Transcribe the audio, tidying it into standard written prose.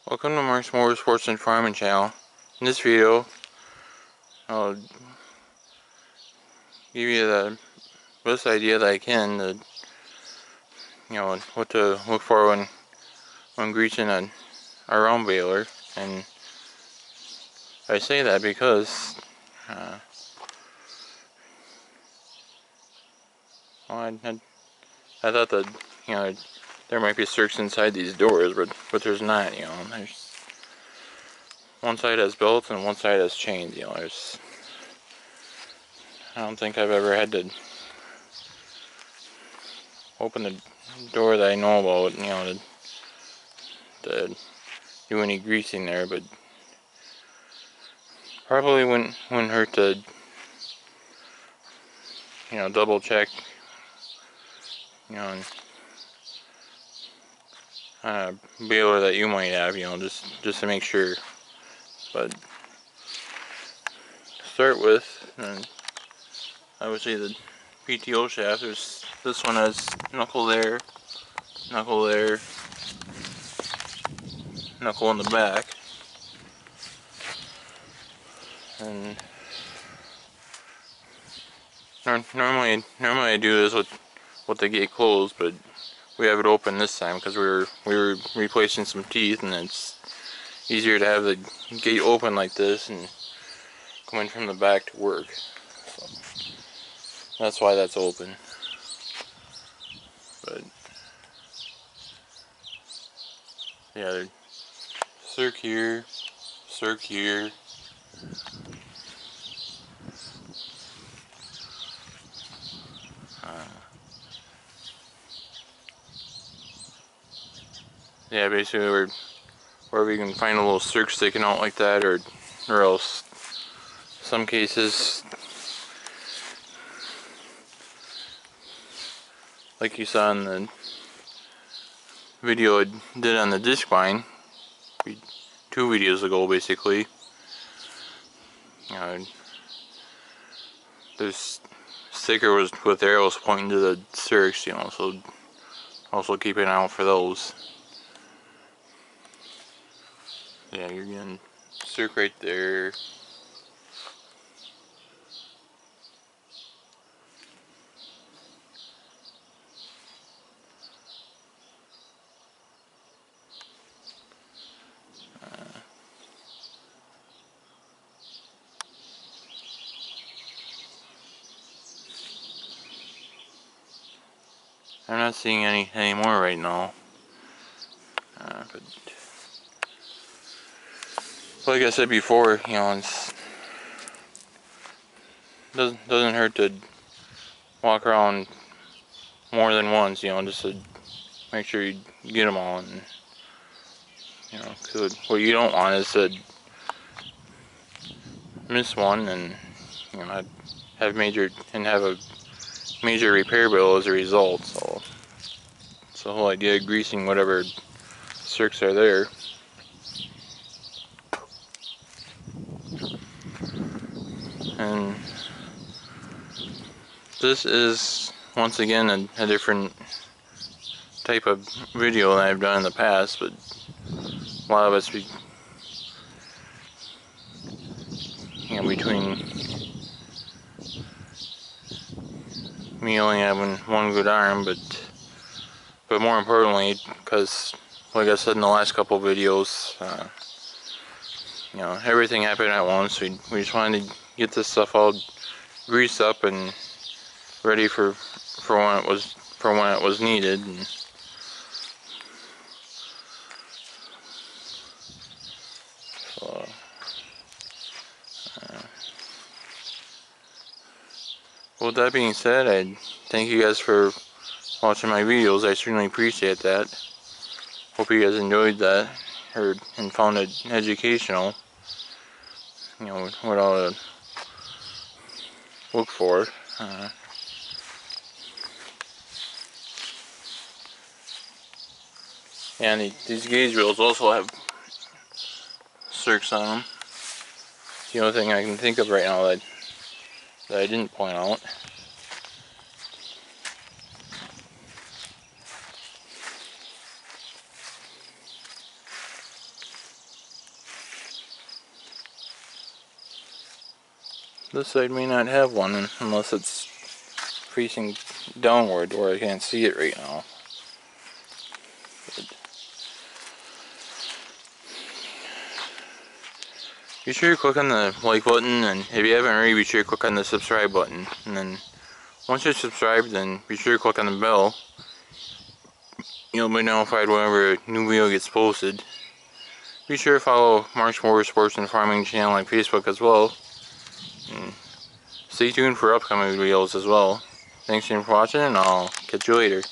Welcome to Mark's Motorsports and Farming channel. In this video, I'll give you the best idea that I can to, what to look for when greasing a round baler. And I say that because well, I thought that there might be circs inside these doors, but there's not. There's one side has belts and one side has chains. I don't think I've ever had to open the door that I know about, to do any greasing there, but probably wouldn't hurt to, double check, on a baler that you might have, just to make sure. But to start with, I would say the PTO shaft. There's this one has knuckle there, knuckle there, knuckle in the back, and normally I do this with the gate closed, but we have it open this time because we were replacing some teeth, and it's easier to have the gate open like this and coming from the back to work. So that's why that's open. But yeah, there's circ here, circ here. Yeah, basically where we can find a little circ sticking out like that, or else some cases, like you saw in the video I did on the disc vine 2 videos ago, basically, this sticker was with arrows pointing to the circs, so also keep an eye out for those. Yeah, you're getting circ right there. I'm not seeing any more right now, but like I said before, it's doesn't hurt to walk around more than once, just to make sure you get them all. And cause what you don't want is to miss one and have a major repair bill as a result. So it's the whole idea of greasing whatever circs are there. And this is once again a different type of video than I've done in the past, but a lot of it's between me only having one good arm, but more importantly, because like I said in the last couple videos, everything happened at once. We just wanted to get this stuff all greased up and ready for when it was needed. And so, with that being said, I thank you guys for watching my videos. I certainly appreciate that. Hope you guys enjoyed that, and found it educational. What all to look for. And these gauge wheels also have circs on them. It's the only thing I can think of right now that I didn't point out. This side may not have one unless it's facing downward where I can't see it right now. Be sure to click on the like button, and if you haven't already, be sure to click on the subscribe button. And then once you're subscribed, then be sure to click on the bell. You'll be notified whenever a new video gets posted. Be sure to follow Mark's Motorsports and Farming channel on Facebook as well. And stay tuned for upcoming videos as well. Thanks again for watching, and I'll catch you later.